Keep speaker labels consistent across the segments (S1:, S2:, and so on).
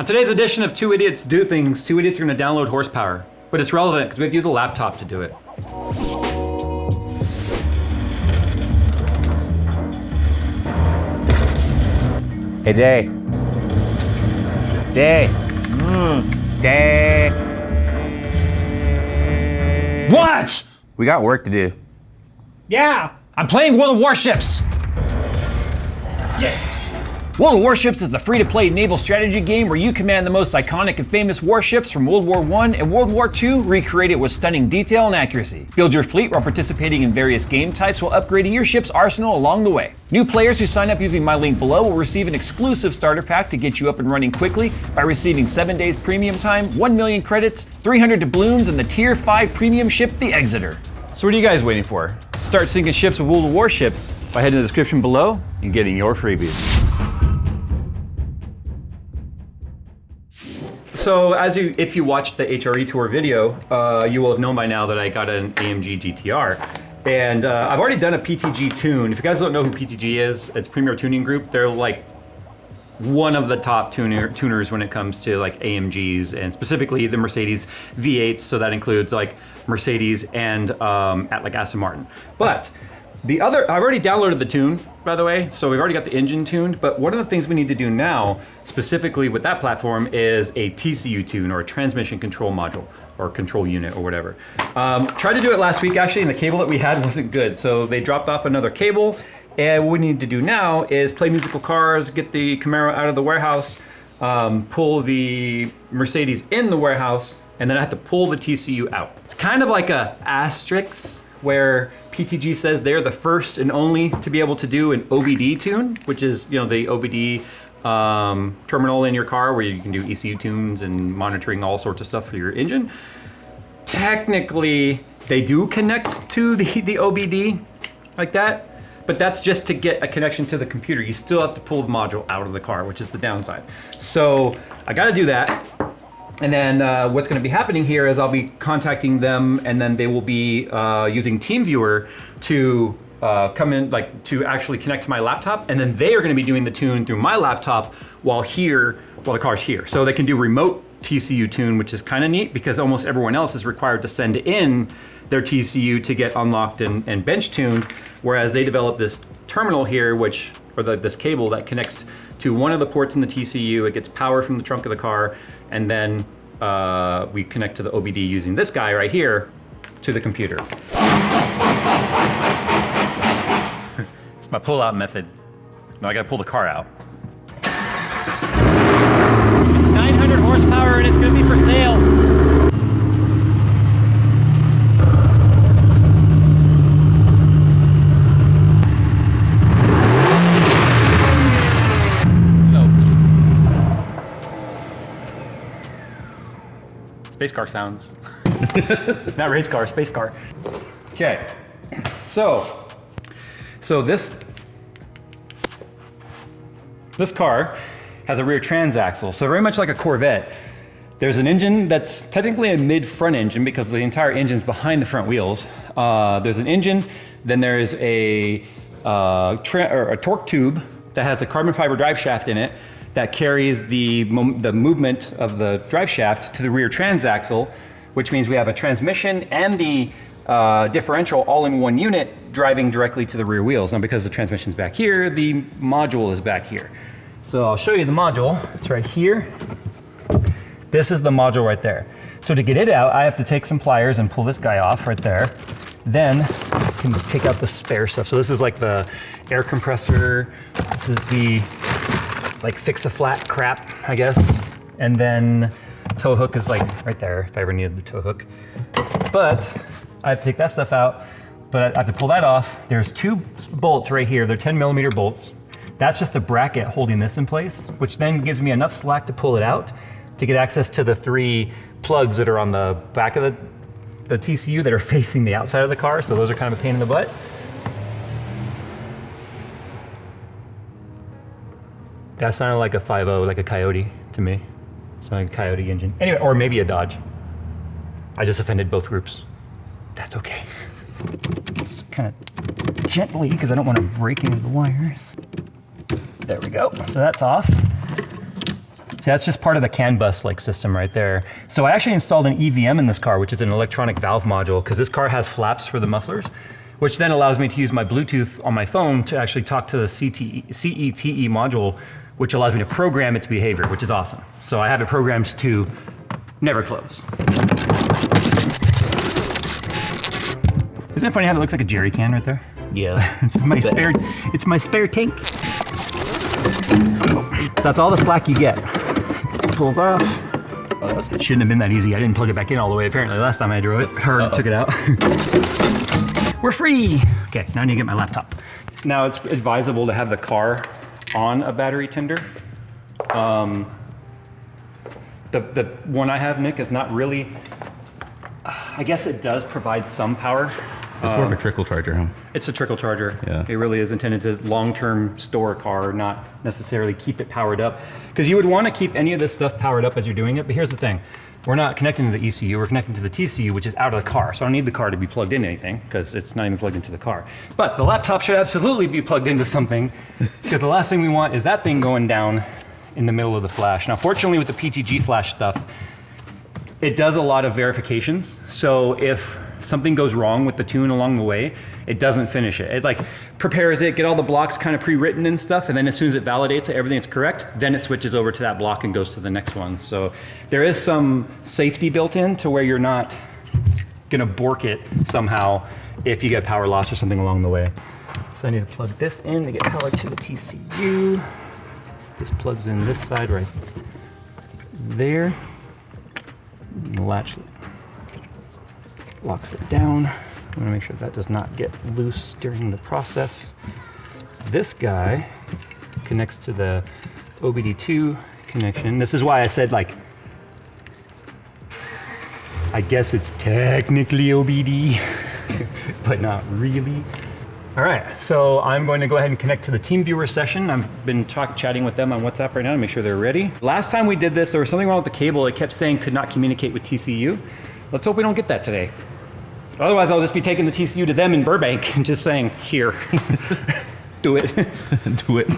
S1: On today's edition of Two Idiots Do Things, two idiots are going to download horsepower. But it's relevant because we have to use a laptop to do it.
S2: Hey, Jay. Jay. Jay.
S3: What?
S2: We got work to do.
S3: Yeah, I'm playing World of Warships. Yeah. World of Warships is the free-to-play naval strategy game where you command the most iconic and famous warships from World War I and World War II, recreated with stunning detail and accuracy. Build your fleet while participating in various game types while upgrading your ship's arsenal along the way. New players who sign up using my link below will receive an exclusive starter pack to get you up and running quickly by receiving 7 days premium time, 1 million credits, 300 doubloons, and the Tier 5 premium ship, the Exeter.
S1: So what are you guys waiting for? Start sinking ships with World of Warships by heading to the description below and getting your freebies. So if you watched the HRE tour video, you will have known by now that I got an AMG GTR. And I've already done a PTG tune. If you guys don't know who PTG is, it's Premier Tuning Group. They're like one of the top tuners when it comes to like AMGs and specifically the Mercedes V8s. So that includes like Mercedes and at like Aston Martin. But I've already downloaded the tune, by the way, so we've already got the engine tuned, but one of the things we need to do now, specifically with that platform, is a TCU tune, or a transmission control module, or control unit, or whatever. Tried to do it last week, actually, and the cable that we had wasn't good, so they dropped off another cable, and what we need to do now is play musical cars, get the Camaro out of the warehouse, pull the Mercedes in the warehouse, and then I have to pull the TCU out. It's kind of like a asterisk, where PTG says they're the first and only to be able to do an OBD tune, which is, you know, the OBD terminal in your car where you can do ECU tunes and monitoring all sorts of stuff for your engine. Technically, they do connect to the OBD like that, but that's just to get a connection to the computer. You still have to pull the module out of the car, which is the downside. So I gotta do that. And then what's going to be happening here is I'll be contacting them, and then they will be using TeamViewer to come in, like to actually connect to my laptop, and then they are going to be doing the tune through my laptop while the car's here. So they can do remote TCU tune, which is kind of neat because almost everyone else is required to send in their TCU to get unlocked and bench tuned, whereas they developed this terminal here, this cable that connects to one of the ports in the TCU. It gets power from the trunk of the car, and then we connect to the OBD using this guy right here to the computer. It's my pull-out method. Now I gotta pull the car out. It's 900 horsepower and it's gonna be for sale. Space car sounds. Not race car, space car. Okay, so this car has a rear transaxle, so very much like a Corvette. There's an engine that's technically a mid-front engine because the entire engine's behind the front wheels. There's an engine, then there's a torque tube that has a carbon fiber drive shaft in it that carries the movement of the drive shaft to the rear transaxle, which means we have a transmission and the differential all in one unit driving directly to the rear wheels. Now, because the transmission's back here, the module is back here. So I'll show you the module. It's right here. This is the module right there. So to get it out, I have to take some pliers and pull this guy off right there. Then I can take out the spare stuff. So this is like the air compressor. This is the like fix-a-flat crap, I guess. And then tow hook is like right there if I ever needed the tow hook. But I have to take that stuff out, but I have to pull that off. There's two bolts right here. They're 10mm bolts. That's just the bracket holding this in place, which then gives me enough slack to pull it out to get access to the 3 plugs that are on the back of the TCU that are facing the outside of the car. So those are kind of a pain in the butt. That sounded like a 5.0, like a Coyote to me. Sounded like a Coyote engine. Anyway, or maybe a Dodge. I just offended both groups. That's okay. Just kind of gently, because I don't want to break any of the wires. There we go. So that's off. So that's just part of the CAN bus like system right there. So I actually installed an EVM in this car, which is an electronic valve module, because this car has flaps for the mufflers, which then allows me to use my Bluetooth on my phone to actually talk to the CETE module, which allows me to program its behavior, which is awesome. So I have it programmed to never close. Isn't it funny how it looks like a jerry can right there?
S2: Yeah.
S1: It's my spare tank. So that's all the slack you get. Pulls off. It shouldn't have been that easy. I didn't plug it back in all the way apparently last time I drove it, took it out. We're free. Okay, now I need to get my laptop. Now it's advisable to have the car on a battery tender. The one I have, Nick, is not really, I guess it does provide some power.
S4: It's more of a trickle charger, huh?
S1: It's a trickle charger.
S4: Yeah.
S1: It really is intended to long-term store a car, not necessarily keep it powered up. Because you would want to keep any of this stuff powered up as you're doing it, but here's the thing. We're not connecting to the ECU, we're connecting to the TCU, which is out of the car. So I don't need the car to be plugged into anything, because it's not even plugged into the car. But the laptop should absolutely be plugged into something, because the last thing we want is that thing going down in the middle of the flash. Now, fortunately with the PTG flash stuff, it does a lot of verifications. So if something goes wrong with the tune along the way, it doesn't finish it. It like prepares it, get all the blocks kind of pre-written and stuff, and then as soon as it validates that everything's correct, then it switches over to that block and goes to the next one. So there is some safety built in to where you're not gonna bork it somehow if you get power loss or something along the way. So I need to plug this in to get power to the TCU. This plugs in this side right there. And the latch locks it down. I want to make sure that does not get loose during the process. This guy connects to the OBD2 connection. This is why I said, like, I guess it's technically OBD, but not really. All right, so I'm going to go ahead and connect to the TeamViewer session. I've been chatting with them on WhatsApp right now to make sure they're ready. Last time we did this, there was something wrong with the cable. It kept saying could not communicate with TCU. Let's hope we don't get that today. Otherwise, I'll just be taking the TCU to them in Burbank and just saying, here, do it.
S4: Do it.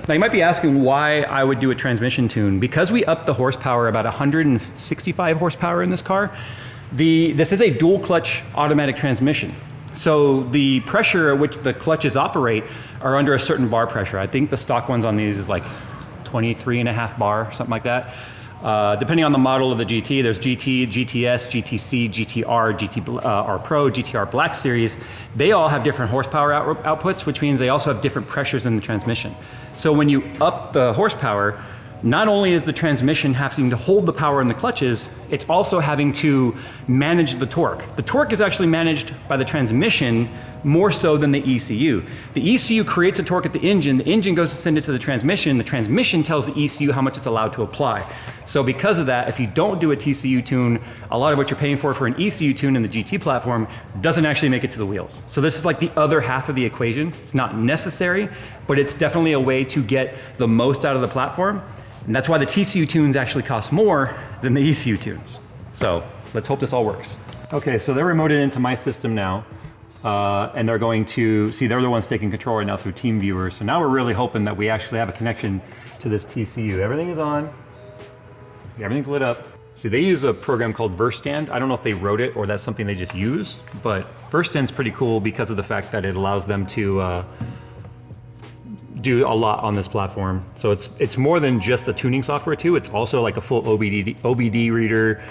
S1: Now you might be asking why I would do a transmission tune. Because we upped the horsepower about 165 horsepower in this car, this is a dual clutch automatic transmission. So the pressure at which the clutches operate are under a certain bar pressure. I think the stock ones on these is like 23.5 bar, something like that. Depending on the model of the GT, there's GT, GTS, GTC, GTR, GTR Pro, GTR Black Series. They all have different horsepower outputs, which means they also have different pressures in the transmission. So when you up the horsepower, not only is the transmission having to hold the power in the clutches, it's also having to manage the torque. The torque is actually managed by the transmission more so than the ECU. The ECU creates a torque at the engine goes to send it to the transmission tells the ECU how much it's allowed to apply. So because of that, if you don't do a TCU tune, a lot of what you're paying for an ECU tune in the GT platform doesn't actually make it to the wheels. So this is like the other half of the equation. It's not necessary, but it's definitely a way to get the most out of the platform. And that's why the TCU tunes actually cost more than the ECU tunes. So let's hope this all works. Okay, so they're remoted into my system now. And they're going to, see, they're the ones taking control right now through TeamViewer. So now we're really hoping that we actually have a connection to this TCU. Everything is on. Everything's lit up. See, they use a program called VerStand. I don't know if they wrote it or that's something they just use, but VerStand's pretty cool because of the fact that it allows them to do a lot on this platform. So it's more than just a tuning software too. It's also like a full OBD reader,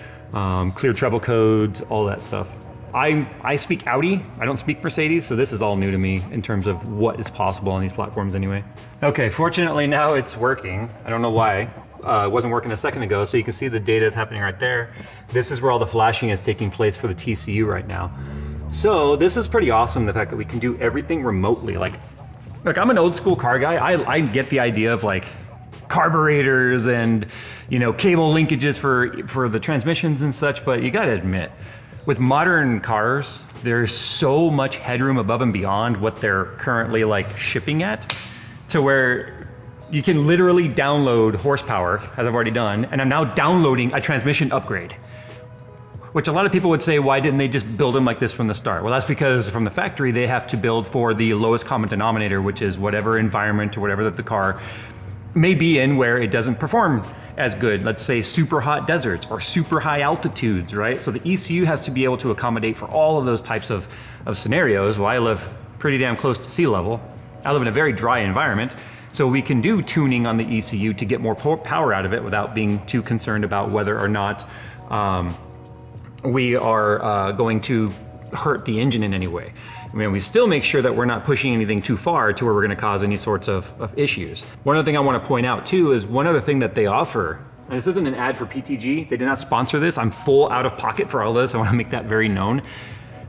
S1: clear treble codes, all that stuff. I speak Audi, I don't speak Mercedes, so this is all new to me in terms of what is possible on these platforms anyway. Okay, fortunately now it's working. I don't know why. It wasn't working a second ago, so you can see the data is happening right there. This is where all the flashing is taking place for the TCU right now. So this is pretty awesome, the fact that we can do everything remotely. Like, look, I'm an old school car guy. I get the idea of like carburetors and, you know, cable linkages for the transmissions and such, but you gotta admit, with modern cars, there's so much headroom above and beyond what they're currently like shipping at, to where you can literally download horsepower, as I've already done, and I'm now downloading a transmission upgrade. Which a lot of people would say, why didn't they just build them like this from the start? Well, that's because from the factory, they have to build for the lowest common denominator, which is whatever environment or whatever that the car may be in where it doesn't perform as good, let's say super hot deserts or super high altitudes, right? So the ECU has to be able to accommodate for all of those types of scenarios. Well, I live pretty damn close to sea level. I live in a very dry environment. So we can do tuning on the ECU to get more power out of it without being too concerned about whether or not we are going to hurt the engine in any way. I mean, we still make sure that we're not pushing anything too far to where we're gonna cause any sorts of issues. One other thing I wanna point out too is one other thing that they offer, and this isn't an ad for PTG, they did not sponsor this, I'm full out of pocket for all this, I wanna make that very known.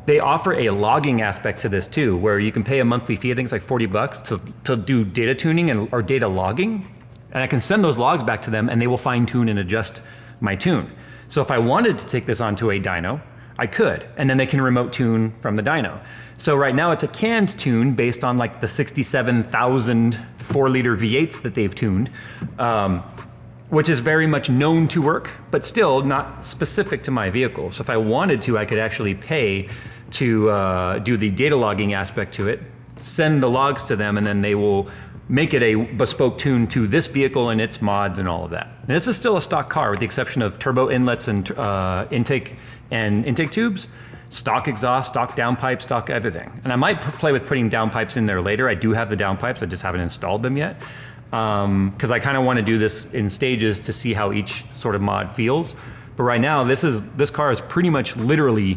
S1: They offer a logging aspect to this too, where you can pay a monthly fee, I think it's like 40 bucks to do data tuning or data logging. And I can send those logs back to them and they will fine tune and adjust my tune. So if I wanted to take this onto a dyno, I could, and then they can remote tune from the dyno. So right now it's a canned tune based on like the 67,000 4-liter V8s that they've tuned, which is very much known to work, but still not specific to my vehicle. So if I wanted to, I could actually pay to do the data logging aspect to it, send the logs to them, and then they will make it a bespoke tune to this vehicle and its mods and all of that. And this is still a stock car with the exception of turbo inlets and intake tubes, stock exhaust, stock downpipe, stock everything. And I might play with putting downpipes in there later. I do have the downpipes, I just haven't installed them yet. Because I kind of want to do this in stages to see how each sort of mod feels. But right now, this car is pretty much literally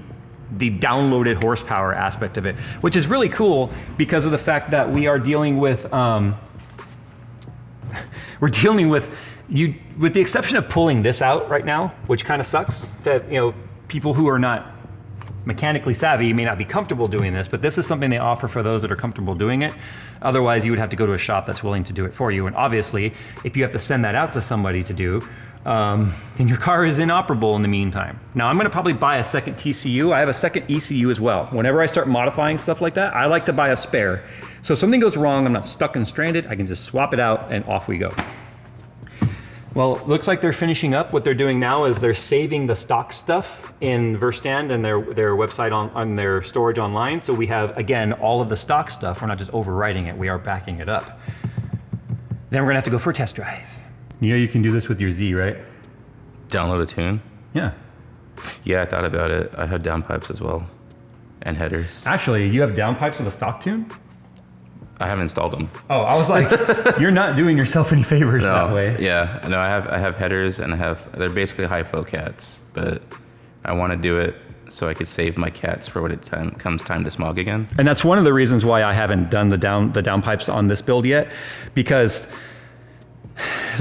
S1: the downloaded horsepower aspect of it, which is really cool because of the fact that we are dealing with, with the exception of pulling this out right now, which kind of sucks that, you know, people who are not mechanically savvy may not be comfortable doing this, but this is something they offer for those that are comfortable doing it. Otherwise, you would have to go to a shop that's willing to do it for you. And obviously, if you have to send that out to somebody to do, then your car is inoperable in the meantime. Now, I'm gonna probably buy a second TCU. I have a second ECU as well. Whenever I start modifying stuff like that, I like to buy a spare. So if something goes wrong, I'm not stuck and stranded, I can just swap it out and off we go. Well, it looks like they're finishing up. What they're doing now is they're saving the stock stuff in Verstand and their website on their storage online. So we have, again, all of the stock stuff. We're not just overwriting it, we are backing it up. Then we're gonna have to go for a test drive. You know you can do this with your Z, right?
S2: Download a tune?
S1: Yeah.
S2: Yeah, I thought about it. I had downpipes as well, and headers.
S1: Actually, you have downpipes with a stock tune?
S2: I haven't installed them.
S1: Oh, I was like, you're not doing yourself any favors that way.
S2: Yeah, no, I have headers and they're basically high flow cats, but I want to do it so I could save my cats for when it comes time to smog again.
S1: And that's one of the reasons why I haven't done the downpipes on this build yet, because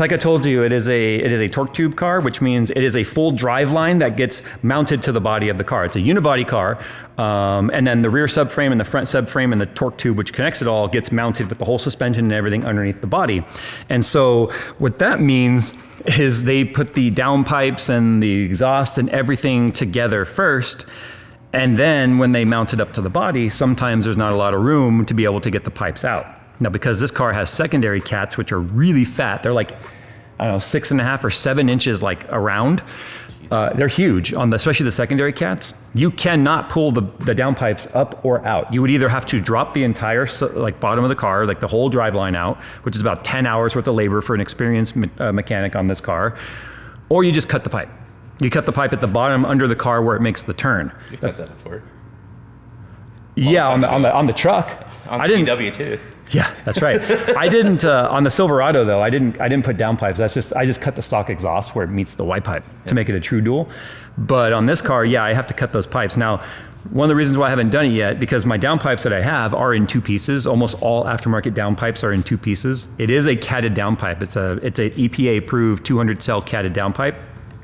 S1: like I told you, it is a torque tube car, which means it is a full drive line that gets mounted to the body of the car. It's a unibody car, and then the rear subframe and the front subframe and the torque tube, which connects it all, gets mounted with the whole suspension and everything underneath the body. And so what that means is they put the downpipes and the exhaust and everything together first, and then when they mount it up to the body, sometimes there's not a lot of room to be able to get the pipes out. Now, because this car has secondary cats, which are really fat, they're like, I don't know, 6.5 or 7 inches like around. They're huge, especially the secondary cats. You cannot pull the downpipes up or out. You would either have to drop the entire bottom of the car, like the whole drive line out, which is about 10 hours worth of labor for an experienced mechanic on this car, or you just cut the pipe. You cut the pipe at the bottom under the car where it makes the turn.
S2: You've cut that before.
S1: Yeah, on the truck.
S2: On the VW too.
S1: Yeah, that's right. I didn't on the Silverado though. I didn't put downpipes. I just cut the stock exhaust where it meets the white pipe to make it a true dual. But on this car, yeah, I have to cut those pipes. Now, one of the reasons why I haven't done it yet, because my downpipes that I have are in 2 pieces. Almost all aftermarket downpipes are in 2 pieces. It is a catted downpipe. It's an EPA approved 200 cell catted downpipe.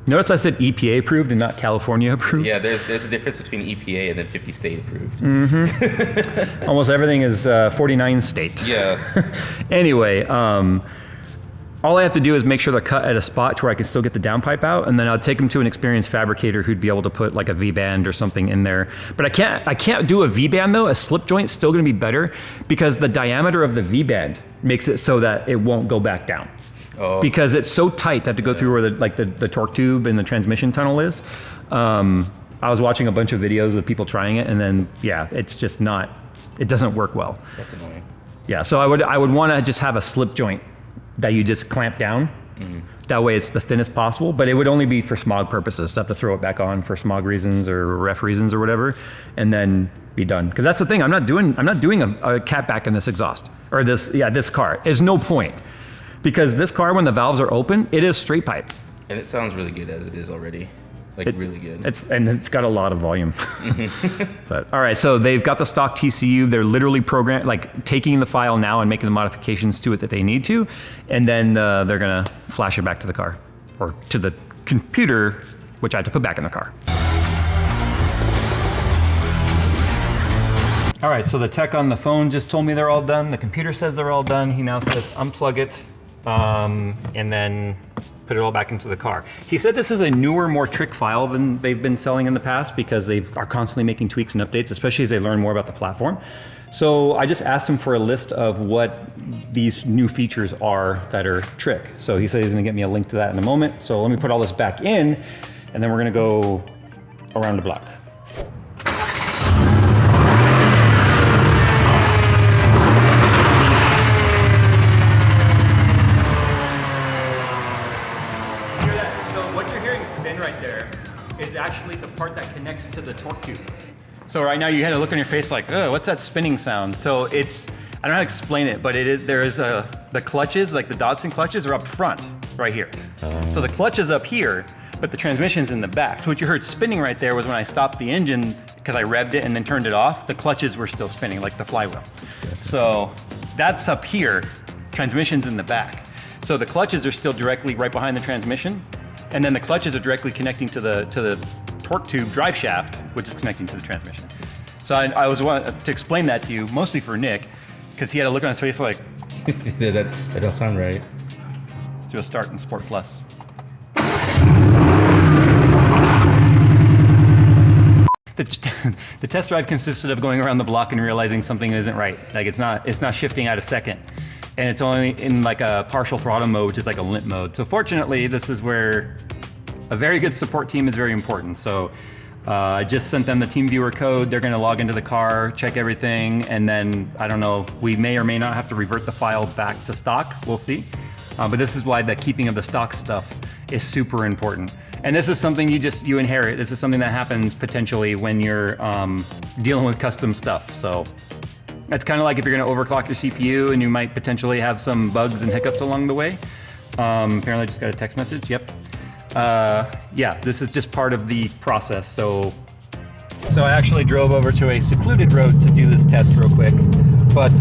S1: Notice I said EPA approved and not California approved.
S2: Yeah, there's a difference between EPA and then 50 state approved.
S1: Mm-hmm. Almost everything is 49 state.
S2: Yeah.
S1: Anyway, all I have to do is make sure they're cut at a spot to where I can still get the downpipe out, and then I'll take them to an experienced fabricator who'd be able to put like a V-band or something in there. But I can't do a V-band though. A slip joint's still gonna be better because the diameter of the V-band makes it so that it won't go back down. Oh. Because it's so tight that to go through where the torque tube and the transmission tunnel is. I was watching a bunch of videos of people trying it, and then yeah, it's just not. It doesn't work well.
S2: That's annoying.
S1: Yeah, so I would want to just have a slip joint that you just clamp down That way it's the thinnest possible, but it would only be for smog purposes. So I have to throw it back on for smog reasons or ref reasons or whatever, and then be done. Because that's the thing, I'm not doing a catback in this exhaust, or this car. There's no point. Because this car, when the valves are open, it is straight pipe.
S2: And it sounds really good as it is already. Really good.
S1: It's got a lot of volume. But all right, so they've got the stock TCU. They're literally taking the file now and making the modifications to it that they need to, and then they're gonna flash it back to the car or to the computer, which I have to put back in the car. All right, so the tech on the phone just told me they're all done. The computer says they're all done. He now says unplug it, and then put it all back into the car. He said this is a newer, more trick file than they've been selling in the past because they are constantly making tweaks and updates, especially as they learn more about the platform. So I just asked him for a list of what these new features are that are trick. So he said he's gonna get me a link to that in a moment. So let me put all this back in, and then we're gonna go around the block. Is actually the part that connects to the torque tube. So right now you had a look on your face like, oh, what's that spinning sound? So it's, I don't know how to explain it, but the clutches, like the Dodson clutches are up front, right here. So the clutch is up here, but the transmission's in the back. So what you heard spinning right there was when I stopped the engine, because I revved it and then turned it off, the clutches were still spinning, like the flywheel. So that's up here, transmission's in the back. So the clutches are still directly right behind the transmission, and then the clutches are directly connecting to the torque tube drive shaft, which is connecting to the transmission. So I was wanting to explain that to you, mostly for Nick, because he had a look on his face like,
S4: Yeah, that don't sound right.
S1: let's do a start in Sport Plus. The test drive consisted of going around the block and realizing something isn't right. Like it's not shifting at a second. And it's only in like a partial throttle mode, which is like a limp mode. So fortunately, this is where a very good support team is very important. So I just sent them the TeamViewer code. They're gonna log into the car, check everything, and then, I don't know, we may or may not have to revert the file back to stock, we'll see. But this is why the keeping of the stock stuff is super important. And this is something you inherit. This is something that happens potentially when you're dealing with custom stuff. So it's kind of like if you're gonna overclock your CPU and you might potentially have some bugs and hiccups along the way. Apparently I just got a text message, yep. Yeah, this is just part of the process. So I actually drove over to a secluded road to do this test real quick. But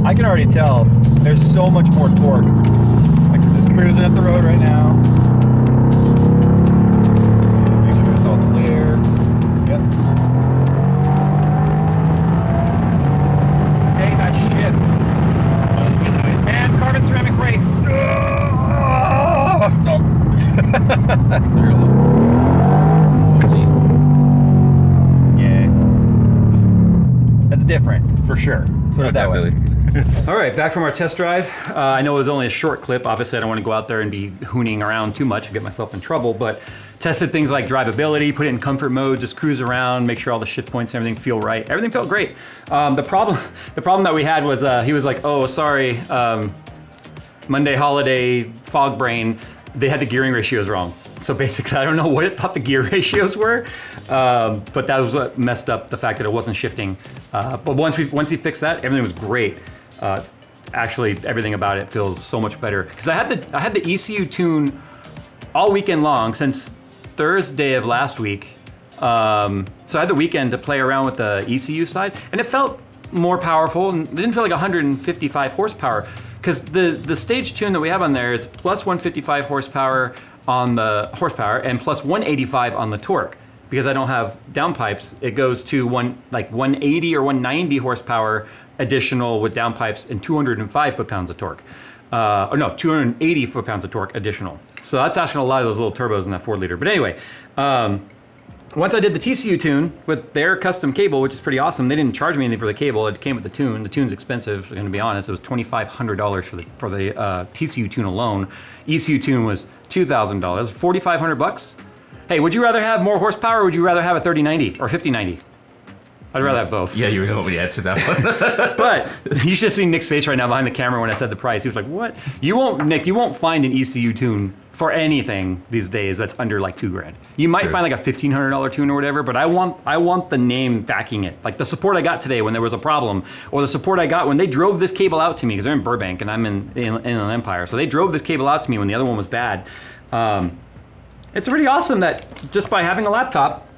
S1: I can already tell there's so much more torque. I'm just cruising up the road right now. Make sure it's all clear. Yep. Hey, that shit. And carbon ceramic brakes.
S4: Jeez.
S1: Yeah. That's different, for sure. Put it that way. All right, back from our test drive. I know it was only a short clip. Obviously, I don't want to go out there and be hooning around too much and get myself in trouble, but tested things like drivability, put it in comfort mode, just cruise around, make sure all the shift points and everything feel right. Everything felt great. The problem that we had was he was like, oh, sorry, Monday holiday, fog brain, they had the gearing ratios wrong. So basically, I don't know what it thought the gear ratios were, but that was what messed up the fact that it wasn't shifting. But once he fixed that, everything was great. Actually, everything about it feels so much better. Because I had the ECU tune all weekend long since Thursday of last week. So I had the weekend to play around with the ECU side, and it felt more powerful, and it didn't feel like 155 horsepower. Because the stage tune that we have on there is plus 155 horsepower on the horsepower and plus 185 on the torque. Because I don't have downpipes, it goes to 180 or 190 horsepower additional with downpipes and 205 foot-pounds of torque. 280 foot-pounds of torque additional. So that's asking a lot of those little turbos in that 4-liter. But anyway, once I did the TCU tune with their custom cable, which is pretty awesome, they didn't charge me anything for the cable. It came with the tune. The tune's expensive, I'm gonna be honest. It was $2,500 for the TCU tune alone. ECU tune was $2,000, $4,500. Hey, would you rather have more horsepower or would you rather have a 3090 or 5090? I'd rather have both.
S4: Yeah, you were going to answer that one.
S1: But you should have seen Nick's face right now behind the camera when I said the price. He was like, what? Nick, you won't find an ECU tune for anything these days that's under like $2,000. You might find like a $1,500 tune or whatever, but I want the name backing it. Like the support I got today when there was a problem, or the support I got when they drove this cable out to me, because they're in Burbank and I'm in Inland Empire. So they drove this cable out to me when the other one was bad. It's pretty awesome that just by having a laptop,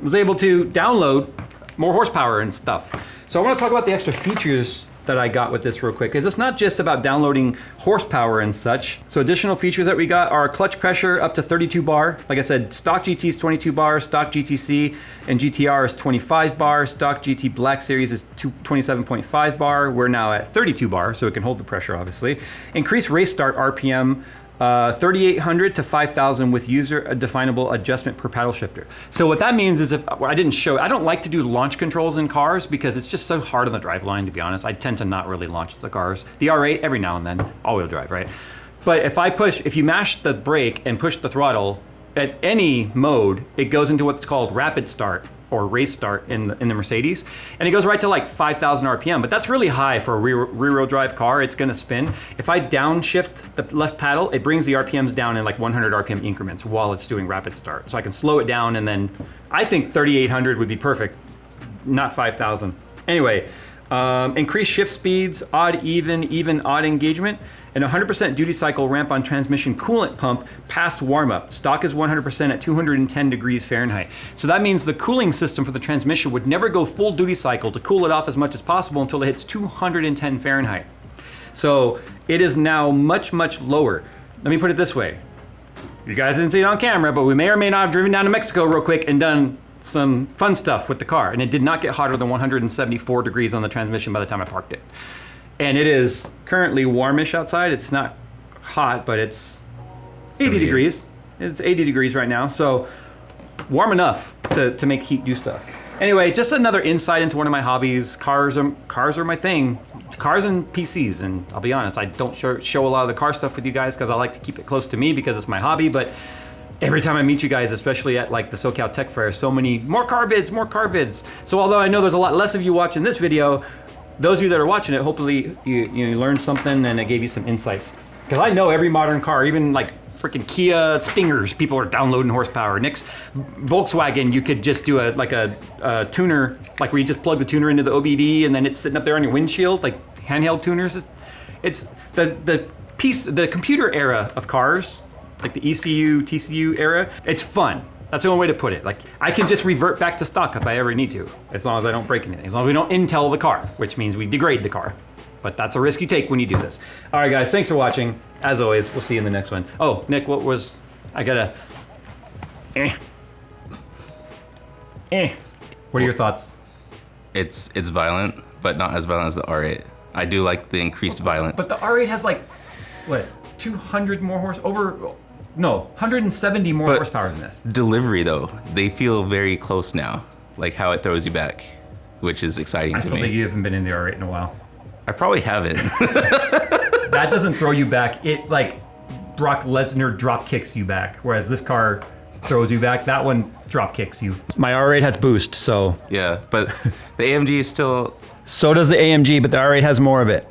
S1: I was able to download more horsepower and stuff. So I want to talk about the extra features that I got with this real quick, because it's not just about downloading horsepower and such. So additional features that we got are clutch pressure up to 32 bar. Like I said, stock GT is 22 bar, stock GTC and GTR is 25 bar, stock GT Black Series is 27.5 bar. We're now at 32 bar, so it can hold the pressure, obviously. Increased race start RPM, 3,800 to 5,000 with user definable adjustment per paddle shifter. So what that means is, if I don't like to do launch controls in cars because it's just so hard on the drive line, to be honest. I tend to not really launch the cars. The R8 every now and then, all-wheel drive, right? But if you mash the brake and push the throttle at any mode, it goes into what's called rapid start or race start in the Mercedes, and it goes right to like 5,000 RPM, but that's really high for a rear-wheel drive car. It's gonna spin. If I downshift the left paddle, it brings the RPMs down in like 100 RPM increments while it's doing rapid start. So I can slow it down, and then I think 3,800 would be perfect, not 5,000. Anyway, increased shift speeds, odd, even, odd engagement, and 100% duty cycle ramp on transmission coolant pump past warm-up. Stock is 100% at 210 degrees Fahrenheit. So that means the cooling system for the transmission would never go full duty cycle to cool it off as much as possible until it hits 210 Fahrenheit. So it is now much, much lower. Let me put it this way. You guys didn't see it on camera, but we may or may not have driven down to Mexico real quick and done some fun stuff with the car, and it did not get hotter than 174 degrees on the transmission by the time I parked it. And it is currently warmish outside. It's not hot, but it's 80 degrees. It's 80 degrees right now, so warm enough to make heat do stuff. Anyway, just another insight into one of my hobbies. Cars are my thing. Cars and PCs, and I'll be honest, I don't show a lot of the car stuff with you guys because I like to keep it close to me because it's my hobby, but every time I meet you guys, especially at like the SoCal Tech Fair, so many more car vids. So although I know there's a lot less of you watching this video, those of you that are watching it, hopefully you learned something and it gave you some insights. Because I know every modern car, even like freaking Kia Stingers, people are downloading horsepower. Nick's Volkswagen, you could just do a tuner, like where you just plug the tuner into the OBD and then it's sitting up there on your windshield, like handheld tuners. It's the computer era of cars, like the ECU, TCU era. It's fun. That's the only way to put it. Like, I can just revert back to stock if I ever need to, as long as I don't break anything, as long as we don't Intel the car, which means we degrade the car. But that's a risk you take when you do this. All right, guys, thanks for watching. As always, we'll see you in the next one. Oh, Nick, what was, I gotta, What are your thoughts?
S2: It's violent, but not as violent as the R8. I do like the increased violence.
S1: But the R8 has like, what, 200 more horsepower? 170 more horsepower than this.
S2: Delivery though, they feel very close now, like how it throws you back, which is exciting to me.
S1: I still think you haven't been in the R8 in a while.
S2: I probably haven't.
S1: That doesn't throw you back. It like Brock Lesnar drop kicks you back, whereas this car throws you back. That one drop kicks you. My R8 has boost, so.
S2: Yeah, but the AMG is still.
S1: So does the AMG, but the R8 has more of it.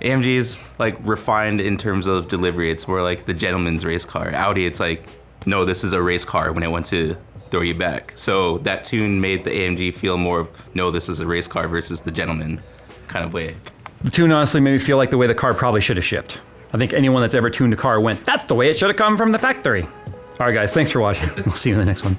S2: AMG is like refined in terms of delivery. It's more like the gentleman's race car. Audi, it's like, no, this is a race car when it wants to throw you back. So that tune made the AMG feel more of, no, this is a race car versus the gentleman kind of way.
S1: The tune honestly made me feel like the way the car probably should have shipped. I think anyone that's ever tuned a car went, that's the way it should have come from the factory. All right, guys, thanks for watching. We'll see you in the next one.